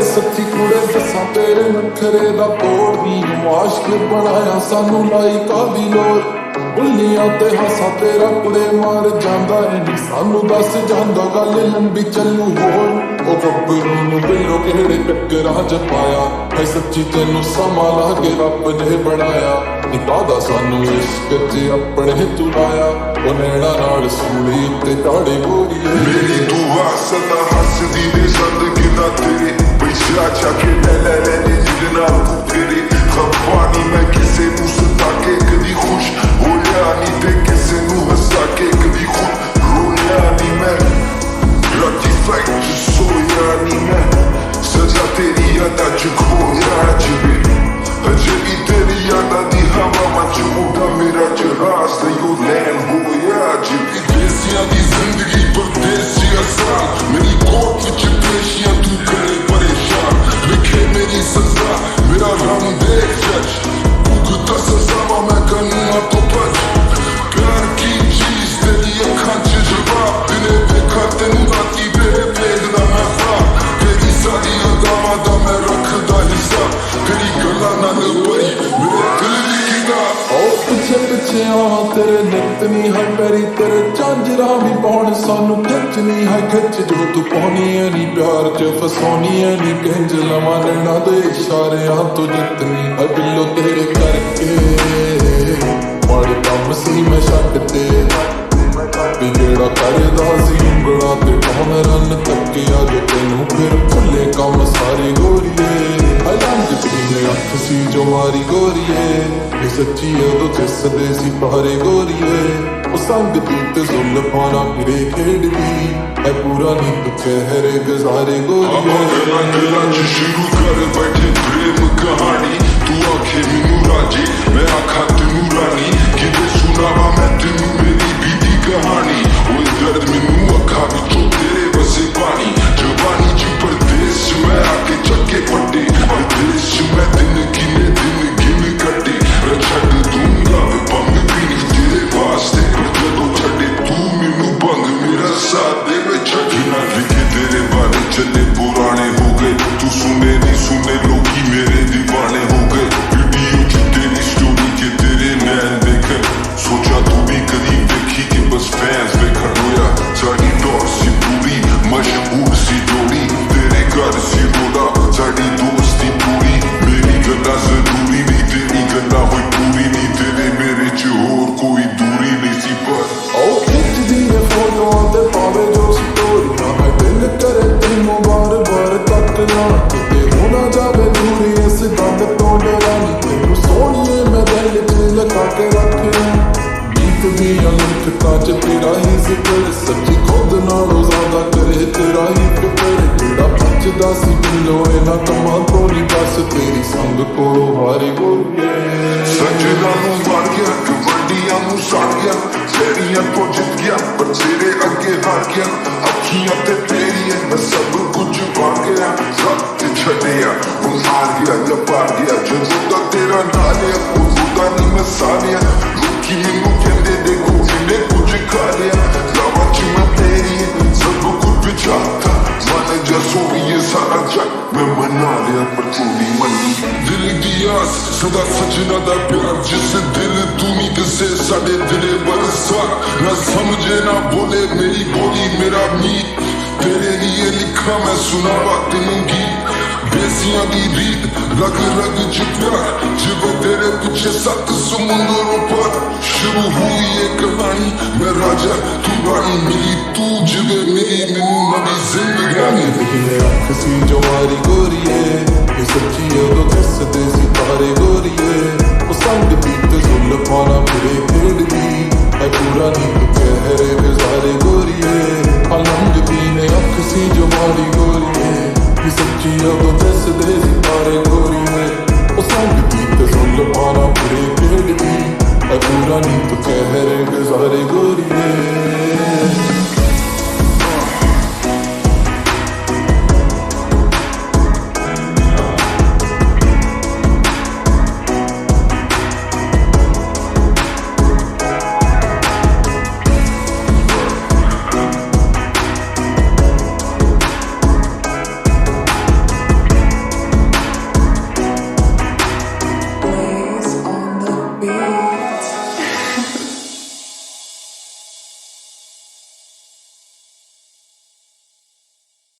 सच्ची कुड़े दसा तेरे नखरे दा तोड़नी आशिक बनाया सानू लाई कादी लोड़ बुलियां ते हासा तेरा कुड़े मार जांदा नहीं सानू दस जांदा गल लंबी चलू होर ओ गब्बरू नू दिलों केड़े टक्करां च पाया है सच्ची तेनू समा लागे रब ने बनाया निकादा सानू इश्क च अपने तू लाया ओ नैना नाल सूली उत्ते काड़े गोरीए मेरी दुआ सदा हसदी ने जिंदगी ना तेरे पैसा चाके ले जिदना तेरे खपानी मैं किसे नू सता के कदी खुश होया नी ते किसे नू हसा के कदी खुद रोया नी मैं राती फ्लाइट च सोया नी मैं सजा तेरी यादा च खोया जिवे अजे भी तेरी यादा दी हवा मच उड़ा मेरा जहाज ते यू लैंड होया जिवे देसियां दी जिंदगी परदेसी आसान मेरी कोट विच पेशियां तू करे परेशान लिखे मेरी सजा मेरा रंग देख जज भुगता सजा मैं करना तो बच प्यार की चीज तेरी अखां च जवाब दिने देखा तेनू राती बेफेगदा मैं ख्वाब तेरी सारी अदावां दा मैं रखदा हिसाब तेरी गल्लां नाल भरी मेरे दिल दी किताब ओ पिछे पिछे आवां तेरे नित नी है मेरी तेरे झांजरा भी पाउण सानू खिचनी है खिच जो तू पाउनी है नी प्यार च फसाउनी है नी किंज लवां नैना दे इशारियां तो जितनी है बिल्लो तेरे करके माड़े कम सी मैं छड्डते भी जेड़ा करदा सी उंगलां ते कौन रन तक्किया जो तैनू फिर भुल्ले कम सारी गोरीए अलंग पीने अख सी जो मारी गोरीए ये सच्ची उदो दिसदे सी पारे गोरीए ओ संग दी ते जुल्फां नाल फिरे खेडदी ऐ पूरा नी तू कहरे गुजारे गोरीए शुरू कर बैठे प्रेम कहानी तू आखे मैनू राजी मैं आखा तेनू रानी किते सुनावा मैं तेनू मेरी बीती कहानी ओए दर्द मैनू अखा विचों तेरे बसे पानी जवानी च परदेस च मैं आके चक्के पट्टे परदेस च मैं दिन गिन कट्टे छड्ड दूंगा भंग पीनी तेरे वास्ते पर जदों छड्डे तू मैनू भंग मेरा साथ दे वे छड्डी ना लिखे तेरे बारे चले पुराने हो गए तू सुने नहीं सुने लोगी मेरे दीवाने हो गए वीडियो च तेरी स्टोरी के तेरे नैन देखे सोचा तू भी कदी देखी कि बस फैंस देखण होया साडी दौड़ सी पूरी मशहूर सी जोड़ी तेरे घर सी रोड़ा साडी दोस्ती पूरी मेरी गल्ला जरूरी नहीं तेरी गल्ला होई पूरी नहीं तेरे मेरे च होर कोई दूरी नहीं सी पर ओ खिचदी है फोटोआं ते पावे जो स्टोरियां मैं दिल करे तैनू बार बार तकना किते हो ना जावे दूरी इस गल तो डरानी तेनू सोहणीए मैं दिल च लगा के रखना गीत दियां लिखतां च तेरा ही जिक्र सच्ची खुद नालों ज़्यादा करे तेरा ही फिक्र जेड़ा बचदा सी दिलों इन्हां कम्मां तो नी बस तेरी संग कोलों हारी गोरीए सजना नू मार गया कबड्डियां नू साड़ गया तेरियां तो जित गया पर तेरे अगे हार गया अखियां ते तेरियां मैं सब कुछ पा गया सब छड्डिया हुण हार गया या पार गया जदों दा तेरा नाल है उदों दा नहीं मैं सारिया लोकी मैनू कहंदे देखो इन्हें कुछ खा लिया लावां च मैं तेरी सब कुछ बिछाता मन जा सोईए सारा जग मैं मना लिया पर तू नहीं मनी दिल दी आस सदा सजना दा प्यार जिस दिल तू नहीं दसे साडे दिले बरसा ना समझे ना बोले मेरी बोली मेरा मीत तेरे लिए लिखा मैं सुनावा तेनू गीत बेसियां दी रीत रग रग च प्यार जिवे तेरे पीछे 7 समुंदरों पर शुरू हुई ये कहानी मैं राजा तू रानी मिली तू जिवे मिली मैनू नवी जिंदगानी अख सी जो मारी गोरीए ये सच्ची उदो दिसदे